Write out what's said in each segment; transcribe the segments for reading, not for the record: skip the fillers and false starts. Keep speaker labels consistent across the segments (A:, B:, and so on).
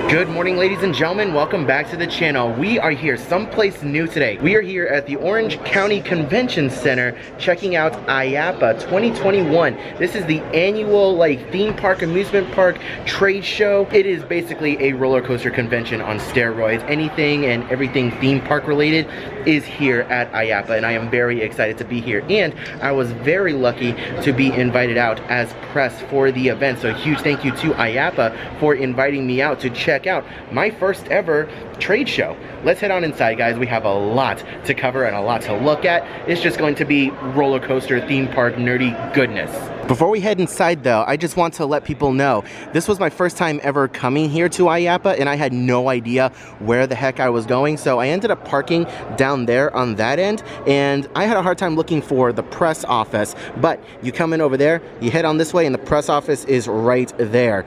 A: Good morning, ladies and gentlemen. Welcome back to the channel. We are here someplace new today. We are here at the Orange County Convention Center checking out IAAPA 2021. This is the annual theme park, amusement park trade show. It is basically a roller coaster convention on steroids. Anything and everything theme park related is here at IAAPA, and I am very excited to be here. And I was very lucky to be invited out as press for the event. So a huge thank you to IAAPA for inviting me out to check out my first ever trade show. Let's head on inside, guys. We have a lot to cover and a lot to look at. It's just going to be roller coaster theme park nerdy goodness. Before we head inside though, I just want to let people know this was my first time ever coming here to IAAPA, and I had no idea where the heck I was going, so I ended up parking down there on that end, and I had a hard time looking for the press office. But you come in over there, you head on this way, and the press office is right there.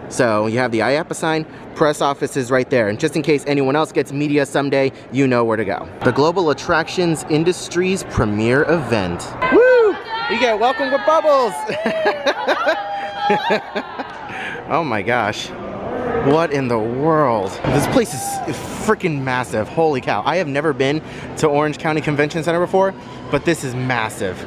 A: So you have the IAAPA sign, press office is right there. And just in case anyone else gets media someday, you know where to go. The Global Attractions Industry's premier event. Woo! You get welcome with bubbles! Oh my gosh. What in the world? This place is freaking massive. Holy cow. I have never been to Orange County Convention Center before, but this is massive.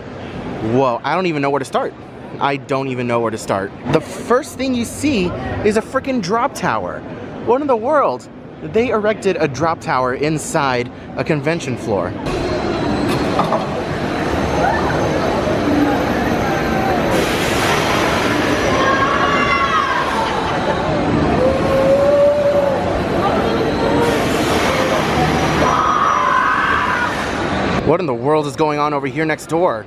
A: Whoa, I don't even know where to start. I don't even know where to start. The first thing you see is a freaking drop tower. What in the world? They erected a drop tower inside a convention floor. What in the world is going on over here next door?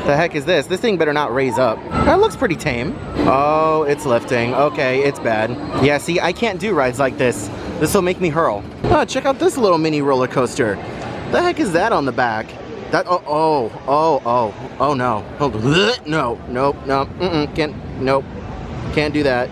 A: The heck is this? This thing better not raise up. That looks pretty tame. Oh, it's lifting. Okay, it's bad. Yeah, see, I can't do rides like this. This will make me hurl. Oh, check out this little mini roller coaster. The heck is that on the back? That, oh no. Hold on. No, nope, no, can't do that.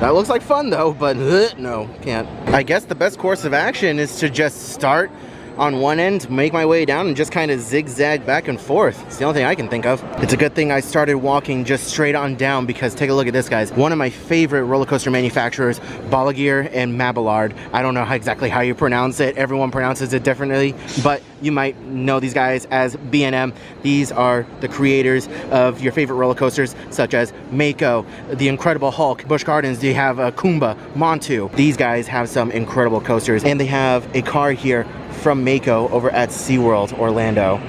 A: That looks like fun though, but no, can't. I guess the best course of action is to just start on one end, make my way down, and just kind of zigzag back and forth. It's the only thing I can think of. It's a good thing I started walking just straight on down, because take a look at this, guys. One of my favorite roller coaster manufacturers, Balaguer and Mabillard. I don't know exactly how you pronounce it. Everyone pronounces it differently, but you might know these guys as B&M. These are the creators of your favorite roller coasters, such as Mako, the Incredible Hulk, Busch Gardens. They have Kumba, Montu. These guys have some incredible coasters, and they have a car here from Mako over at SeaWorld Orlando.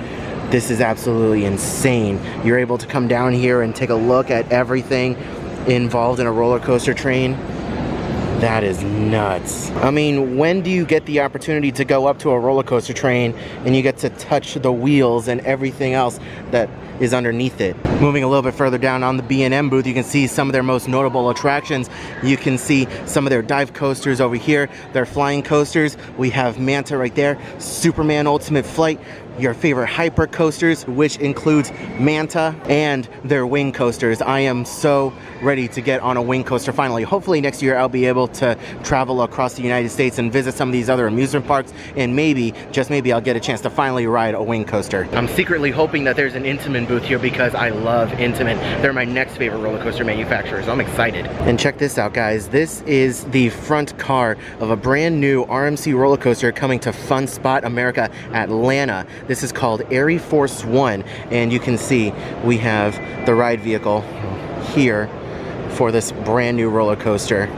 A: This is absolutely insane. You're able to come down here and take a look at everything involved in a roller coaster train. That is nuts. I mean, when do you get the opportunity to go up to a roller coaster train and you get to touch the wheels and everything else that is underneath it? Moving a little bit further down on the B&M booth, you can see some of their most notable attractions. You can see some of their dive coasters over here, their flying coasters. We have Manta right there, Superman Ultimate Flight, your favorite hyper coasters, which includes Manta, and their wing coasters. I am so ready to get on a wing coaster finally. Hopefully next year I'll be able to travel across the United States and visit some of these other amusement parks, and maybe, just maybe, I'll get a chance to finally ride a wing coaster. I'm secretly hoping that there's an Intamin booth here, because I love Intamin. They're my next favorite roller coaster manufacturer, so I'm excited. And check this out, guys. This is the front car of a brand new RMC roller coaster coming to Fun Spot America Atlanta. This is called Airy Force One, and you can see we have the ride vehicle here for this brand new roller coaster.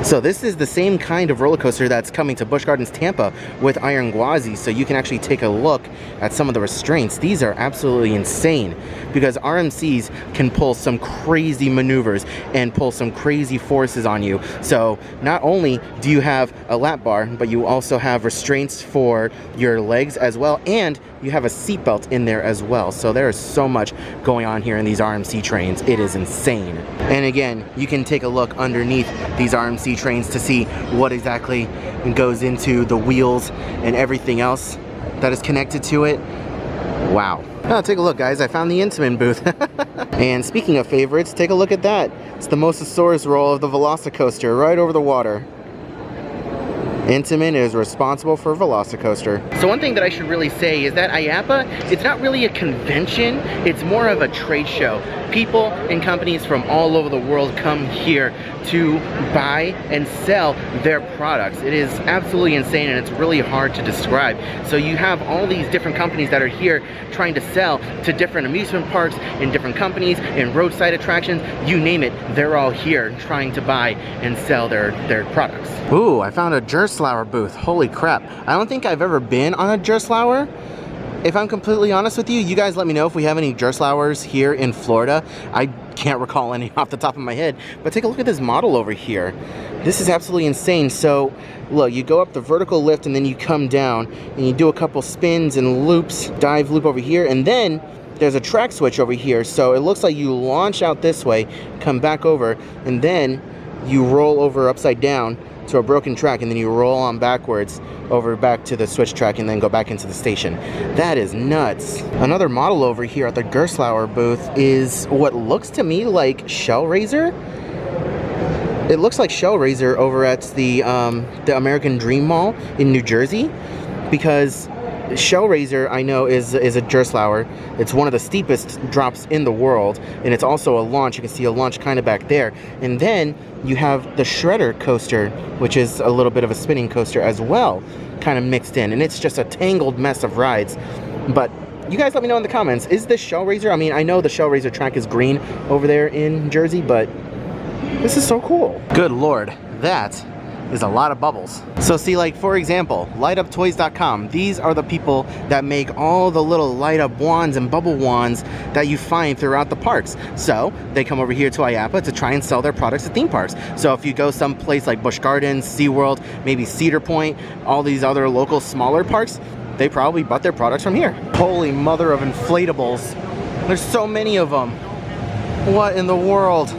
A: So this is the same kind of roller coaster that's coming to Busch Gardens Tampa with Iron Gwazi, so you can actually take a look at some of the restraints. These are absolutely insane, because RMCs can pull some crazy maneuvers and pull some crazy forces on you. So not only do you have a lap bar, but you also have restraints for your legs as well, and you have a seatbelt in there as well. So there is so much going on here in these RMC trains. It is insane. And again, you can take a look underneath these RMC trains to see what exactly goes into the wheels and everything else that is connected to it. Wow. Oh, take a look, guys. I found the Intamin booth. And speaking of favorites, take a look at that. It's the Mosasaurus roll of the Velocicoaster right over the water. Intamin is responsible for Velocicoaster. So one thing that I should really say is that IAAPA, it's not really a convention, it's more of a trade show. People and companies from all over the world come here to buy and sell their products. It is absolutely insane, and it's really hard to describe. So you have all these different companies that are here trying to sell to different amusement parks and different companies and roadside attractions, you name it, they're all here trying to buy and sell their products. Ooh, I found a Gerstlauer booth. Holy crap. I don't think I've ever been on a Gerstlauer. If I'm completely honest with you, you guys let me know if we have any Gerstlauers here in Florida. I can't recall any off the top of my head, but take a look at this model over here. This is absolutely insane. So look, you go up the vertical lift and then you come down and you do a couple spins and loops, dive loop over here, and then there's a track switch over here. So it looks like you launch out this way, come back over, and then you roll over upside down to a broken track, and then you roll on backwards over back to the switch track and then go back into the station. That is nuts. Another model over here at the Gerstlauer booth is what looks to me like Shellraiser. It looks like Shellraiser over at the American Dream Mall in New Jersey, because Shellraiser, I know, is a Gerstlauer. It's one of the steepest drops in the world, and it's also a launch. You can see a launch kind of back there. And then you have the Shredder coaster, which is a little bit of a spinning coaster as well, kind of mixed in. And it's just a tangled mess of rides. But you guys let me know in the comments, is this Shellraiser? I mean, I know the Shellraiser track is green over there in Jersey, but this is so cool. Good Lord, that is a lot of bubbles. So see, like for example, lightuptoys.com. These are the people that make all the little light up wands and bubble wands that you find throughout the parks. So they come over here to IAAPA to try and sell their products at theme parks. So if you go someplace like Busch Gardens, SeaWorld, maybe Cedar Point, all these other local smaller parks, they probably bought their products from here. Holy mother of inflatables. There's so many of them. What in the world?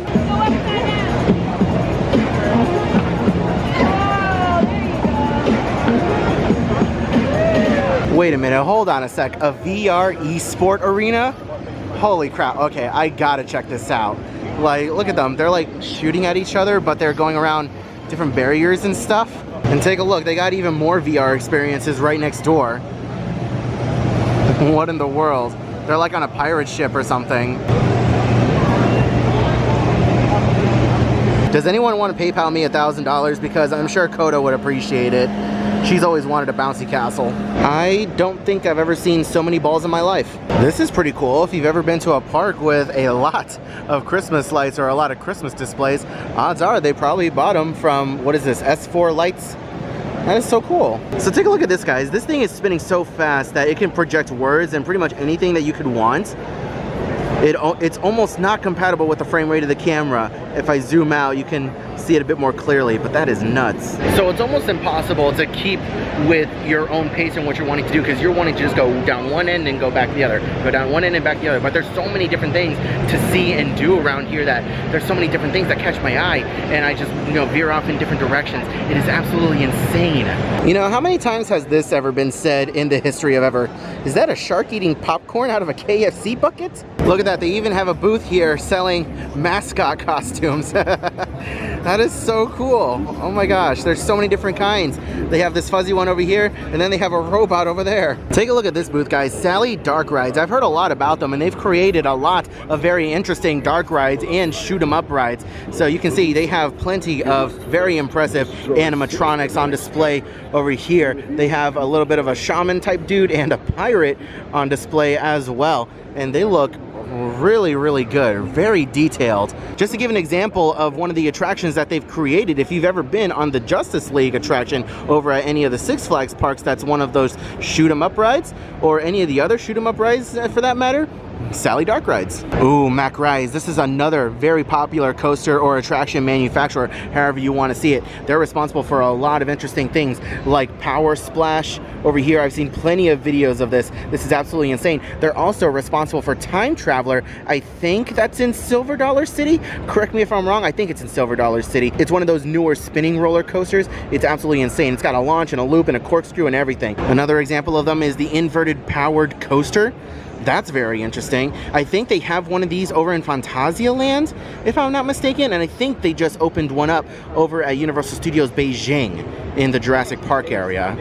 A: Wait a minute, hold on a sec. A VR esport arena? Holy crap. Okay, I gotta check this out. Like, look at them. They're like shooting at each other, but they're going around different barriers and stuff. And take a look, they got even more VR experiences right next door. What in the world? They're like on a pirate ship or something. Does anyone want to PayPal me $1,000? Because I'm sure Coda would appreciate it. She's always wanted a bouncy castle. I don't think I've ever seen so many balls in my life. This is pretty cool. If you've ever been to a park with a lot of Christmas lights or a lot of Christmas displays, odds are they probably bought them from, what is this, S4 lights? That is so cool. So take a look at this, guys. This thing is spinning so fast that it can project words and pretty much anything that you could want. It's almost not compatible with the frame rate of the camera. If I zoom out, you can see it a bit more clearly, but that is nuts. So it's almost impossible to keep with your own pace and what you're wanting to do, because you're wanting to just go down one end and go back the other, go down one end and back the other. But there's so many different things to see and do around here that there's so many different things that catch my eye, and I just, you know, veer off in different directions. It is absolutely insane. You know, how many times has this ever been said in the history of ever? Is that a shark eating popcorn out of a KFC bucket? Look at that, they even have a booth here selling mascot costumes. That is so cool. Oh my gosh, there's so many different kinds. They have this fuzzy one over here, and then they have a robot over there. Take a look at this booth, guys. Sally Dark Rides. I've heard a lot about them, and they've created a lot of very interesting dark rides and shoot 'em up rides. So you can see they have plenty of very impressive animatronics on display over here. They have a little bit of a shaman type dude and a pirate on display as well, and they look really, really good, very detailed. Just to give an example of one of the attractions that they've created, if you've ever been on the Justice League attraction over at any of the Six Flags parks, that's one of those shoot 'em up rides, or any of the other shoot 'em up rides for that matter, Sally Dark Rides. Ooh, Mac Rides. This is another very popular coaster or attraction manufacturer, however you want to see it. They're responsible for a lot of interesting things like Power Splash over here. I've seen plenty of videos of this. This is absolutely insane. They're also responsible for Time Traveler. I think that's in Silver Dollar City. Correct me if I'm wrong. I think it's in Silver Dollar City. It's one of those newer spinning roller coasters. It's absolutely insane. It's got a launch and a loop and a corkscrew and everything. Another example of them is the inverted powered coaster. That's very interesting. I think they have one of these over in Phantasialand, if I'm not mistaken, and I think they just opened one up over at Universal Studios Beijing in the Jurassic Park area.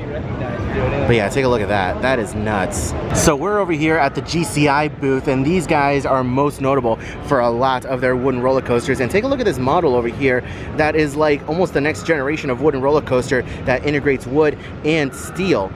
A: But yeah, take a look at that. That is nuts. So we're over here at the GCI booth, and these guys are most notable for a lot of their wooden roller coasters. And take a look at this model over here that is like almost the next generation of wooden roller coaster that integrates wood and steel.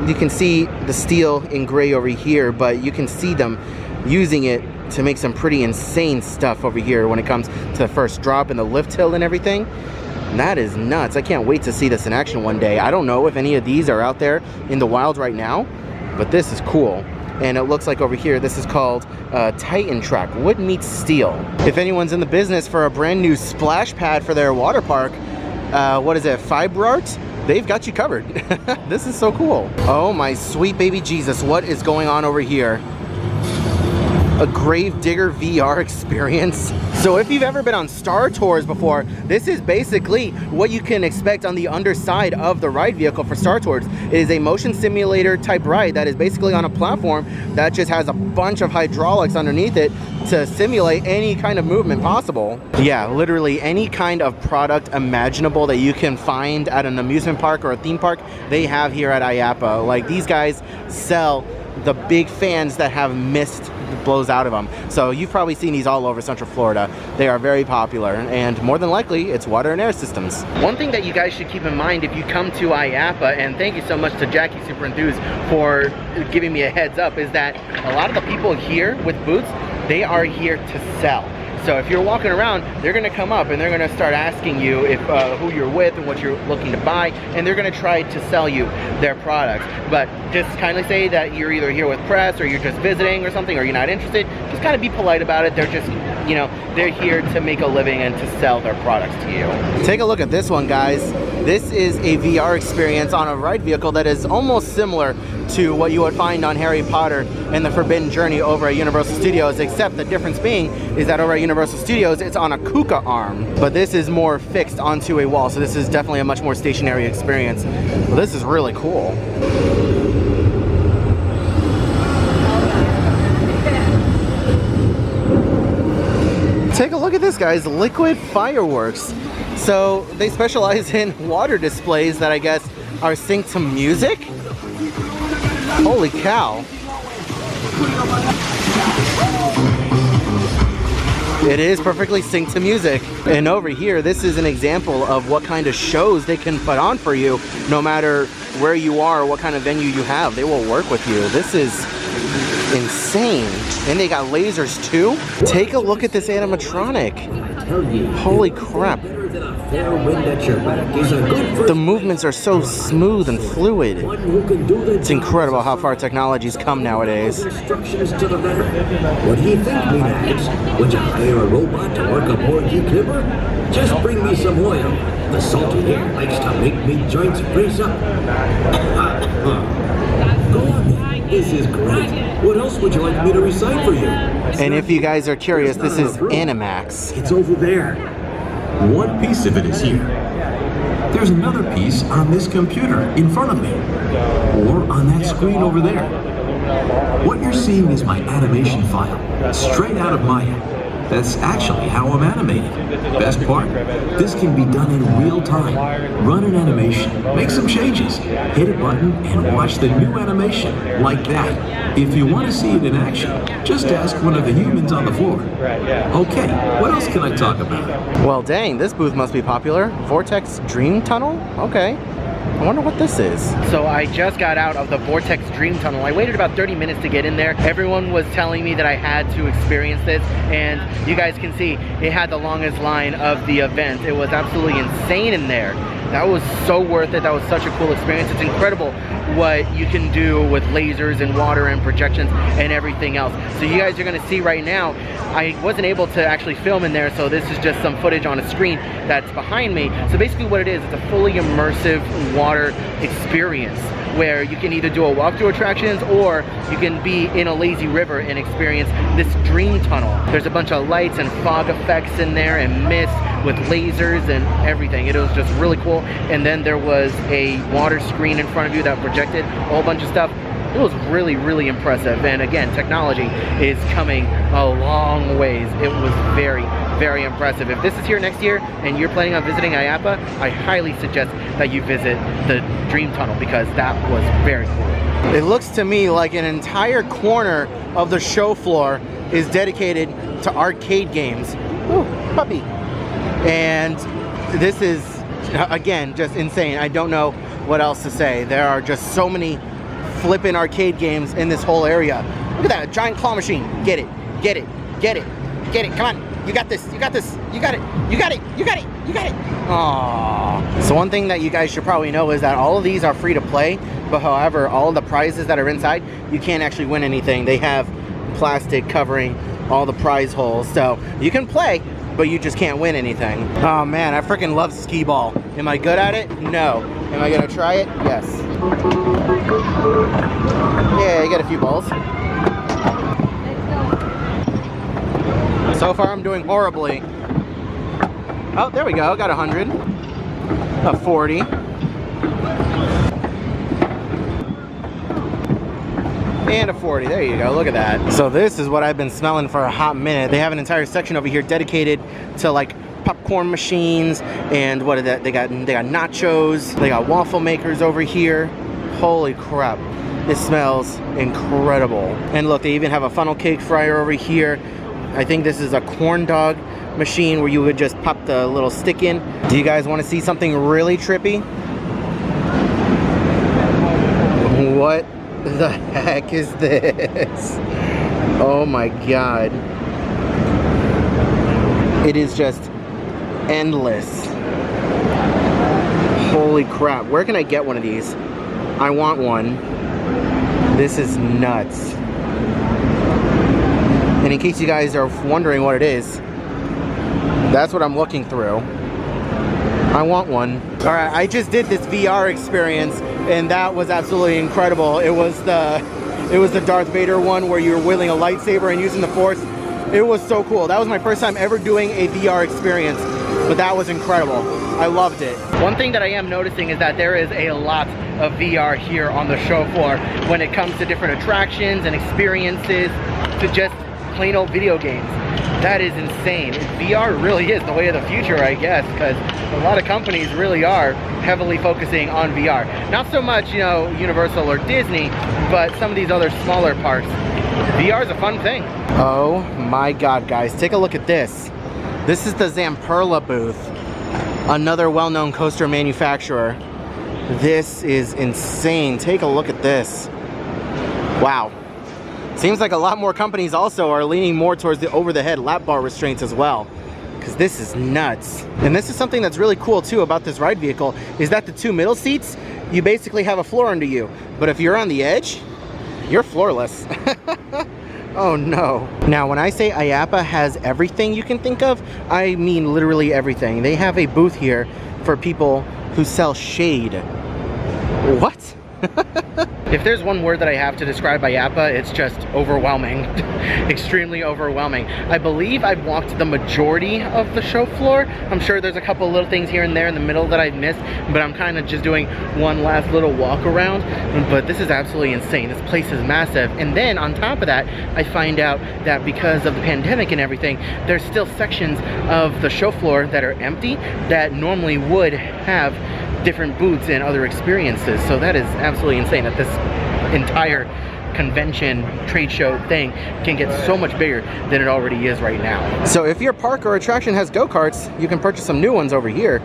A: You can see the steel in gray over here, but you can see them using it to make some pretty insane stuff over here when it comes to the first drop and the lift hill and everything. And that is nuts. I can't wait to see this in action one day. I don't know if any of these are out there in the wild right now, but this is cool. And it looks like over here, this is called Titan Track, wood meets steel. If anyone's in the business for a brand new splash pad for their water park, what is it, FibroArt? They've got you covered. This is so cool. Oh my sweet baby Jesus, what is going on over here? A Gravedigger VR experience. So if you've ever been on Star Tours before, this is basically what you can expect on the underside of the ride vehicle for Star Tours. It is a motion simulator type ride that is basically on a platform that just has a bunch of hydraulics underneath it to simulate any kind of movement possible. Yeah, literally any kind of product imaginable that you can find at an amusement park or a theme park, they have here at IAAPA. Like, these guys sell the big fans that have mist that blows out of them. So you've probably seen these all over Central Florida. They are very popular, and more than likely it's water and air systems. One thing that you guys should keep in mind if you come to IAAPA, and thank you so much to Jackie Super Enthused for giving me a heads up, is that a lot of the people here with booths, they are here to sell. So if you're walking around, they're gonna come up and they're gonna start asking you if who you're with and what you're looking to buy, and they're gonna try to sell you their products. But just kindly say that you're either here with press, or you're just visiting or something, or you're not interested. Just kind of be polite about it. They're just, you know, they're here to make a living and to sell their products to you. Take a look at this one, guys. This is a VR experience on a ride vehicle that is almost similar to what you would find on Harry Potter and the Forbidden Journey over at Universal Studios, except the difference being is that over at Universal Studios, it's on a KUKA arm, but this is more fixed onto a wall, so this is definitely a much more stationary experience. Well, this is really cool. Take a look at this, guys, liquid fireworks. So they specialize in water displays that I guess are synced to music. Holy cow. It is perfectly synced to music. And over here, this is an example of what kind of shows they can put on for you, no matter where you are, what kind of venue you have. They will work with you. This is insane. And they got lasers too. Take a look at this animatronic. Holy crap. The movements are so smooth and fluid. It's incredible how far technology's come nowadays.
B: What do you think, Menax? Would you hire a robot to work aboard your clipper? Just bring me some oil. The salty air likes to make me joints freeze up. Go on then. This is great. What else would you like me to recite for you?
A: And if you guys are curious, this is Animax.
B: It's over there. One piece of it is here. There's another piece on this computer in front of me, or on that screen over there. What you're seeing is my animation file, straight out of Maya. That's actually how I'm animated. Best part, this can be done in real time. Run an animation, make some changes, hit a button, and watch the new animation, like that. If you want to see it in action, just ask one of the humans on the floor. Okay, what else can I talk about?
A: Well, dang, this booth must be popular. Vortex Dream Tunnel? Okay. I wonder what this is. So I just got out of the Vortex Dream Tunnel. I waited about 30 minutes to get in there. Everyone was telling me that I had to experience this, and you guys can see it had the longest line of the event. It was absolutely insane in there. That was so worth it. That was such a cool experience. It's incredible what you can do with lasers and water and projections and everything else. So you guys are gonna see right now, I wasn't able to actually film in there, so this is just some footage on a screen that's behind me. So basically what it is, it's a fully immersive water experience where you can either do a walkthrough attractions, or you can be in a lazy river and experience this dream tunnel. There's a bunch of lights and fog effects in there and mist with lasers and everything. It was just really cool. And then there was a water screen in front of you that projected a whole bunch of stuff. It was really, really impressive. And again, technology is coming a long ways. It was very, very impressive. If this is here next year and you're planning on visiting IAAPA, I highly suggest that you visit the Dream Tunnel because that was very cool. It looks to me like an entire corner of the show floor is dedicated to arcade games. Ooh, puppy. And this is, again, just insane. I don't know what else to say. There are just so many flippin' arcade games in this whole area. Look at that, giant claw machine. Get it, get it, get it, get it. Come on, you got this, you got this, you got it, you got it, you got it, you got it. Aww. So one thing that you guys should probably know is that all of these are free to play, but however, all of the prizes that are inside, you can't actually win anything. They have plastic covering all the prize holes, so you can play, but you just can't win anything. Oh man, I freaking love skee ball. Am I good at it? No. Am I gonna try it? Yes. Yeah, you got a few balls. So far I'm doing horribly. Oh, there we go, got 100. A 40. And a 40, there you go, look at that. So this is what I've been smelling for a hot minute. They have an entire section over here dedicated to like popcorn machines and what is that? They got nachos, they got waffle makers over here. Holy crap, it smells incredible. And look, they even have a funnel cake fryer over here. I think this is a corn dog machine where you would just pop the little stick in. Do you guys want to see something really trippy? What the heck is this? Oh my god. It is just endless. Holy crap. Where can I get one of these? I want one. This is nuts. And in case you guys are wondering what it is, that's what I'm looking through. I want one. Alright, I just did this VR experience and that was absolutely incredible. It was the Darth Vader one where you were wielding a lightsaber and using the Force. It was so cool. That was my first time ever doing a VR experience, but that was incredible. I loved it. One thing that I am noticing is that there is a lot of VR here on the show floor when it comes to different attractions and experiences to just plain old video games. That is insane. VR really is the way of the future, I guess, because a lot of companies really are heavily focusing on VR. Not so much, you know, Universal or Disney, but some of these other smaller parks. VR is a fun thing. Oh my god, guys, take a look at this. This is the Zamperla booth, another well-known coaster manufacturer. This is insane. Take a look at this. Wow. Seems like a lot more companies also are leaning more towards the over-the-head lap bar restraints as well, because this is nuts. And this is something that's really cool too about this ride vehicle, is that the two middle seats, you basically have a floor under you. But if you're on the edge, you're floorless. Oh no. Now when I say IAAPA has everything you can think of, I mean literally everything. They have a booth here for people who sell shade. What? If there's one word that I have to describe IAAPA, it's just overwhelming. Extremely overwhelming. I believe I've walked the majority of the show floor. I'm sure there's a couple little things here and there in the middle that I've missed, but I'm kind of just doing one last little walk around. But this is absolutely insane. This place is massive. And then on top of that, I find out that because of the pandemic and everything, there's still sections of the show floor that are empty that normally would have different booths and other experiences. So that is absolutely insane that this entire convention trade show thing can get so much bigger than it already is right now. So if your park or attraction has go-karts, you can purchase some new ones over here.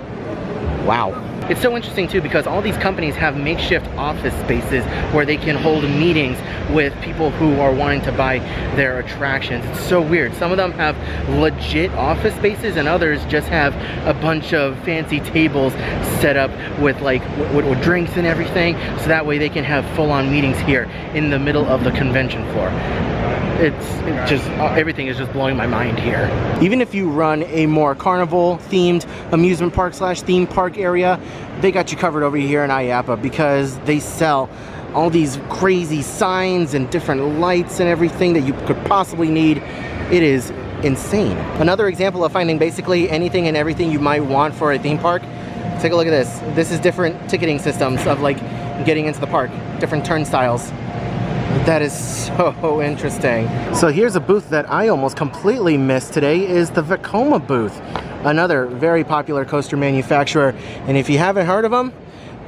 A: Wow. It's so interesting too because all these companies have makeshift office spaces where they can hold meetings with people who are wanting to buy their attractions. It's so weird. Some of them have legit office spaces and others just have a bunch of fancy tables set up with like with drinks and everything, so that way they can have full-on meetings here in the middle of the convention floor. It's just, everything is just blowing my mind here. Even if you run a more carnival themed amusement park / theme park area, they got you covered over here in IAAPA because they sell all these crazy signs and different lights and everything that you could possibly need. It is insane. Another example of finding basically anything and everything you might want for a theme park. Take a look at this. This is different ticketing systems of like getting into the park, different turnstiles. That is so interesting. So here's a booth that I almost completely missed today, is the Vekoma booth. Another very popular coaster manufacturer, and if you haven't heard of them,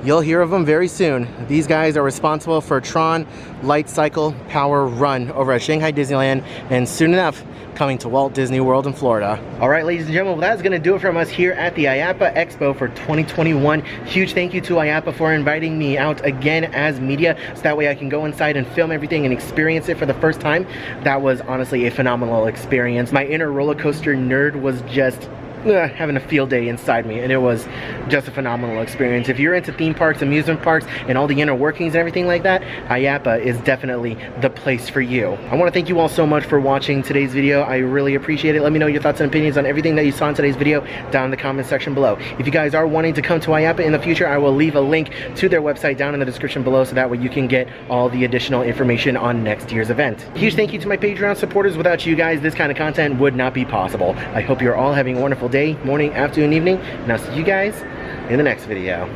A: you'll hear of them very soon. These guys are responsible for Tron Light Cycle Power Run over at Shanghai Disneyland, and soon enough coming to Walt Disney World in Florida. All right, ladies and gentlemen, well, that's going to do it from us here at the IAAPA Expo for 2021. Huge thank you to IAAPA for inviting me out again as media, so that way I can go inside and film everything and experience it for the first time. That was honestly a phenomenal experience. My inner roller coaster nerd was just having a field day inside me, and it was just a phenomenal experience. If you're into theme parks, amusement parks, and all the inner workings and everything like that, IAAPA is definitely the place for you. I want to thank you all so much for watching today's video. I really appreciate it. Let me know your thoughts and opinions on everything that you saw in today's video down in the comment section below. If you guys are wanting to come to IAAPA in the future, I will leave a link to their website down in the description below, so that way you can get all the additional information on next year's event. Huge thank you to my Patreon supporters. Without you guys, this kind of content would not be possible. I hope you're all having a wonderful day, morning, afternoon, evening, and I'll see you guys in the next video.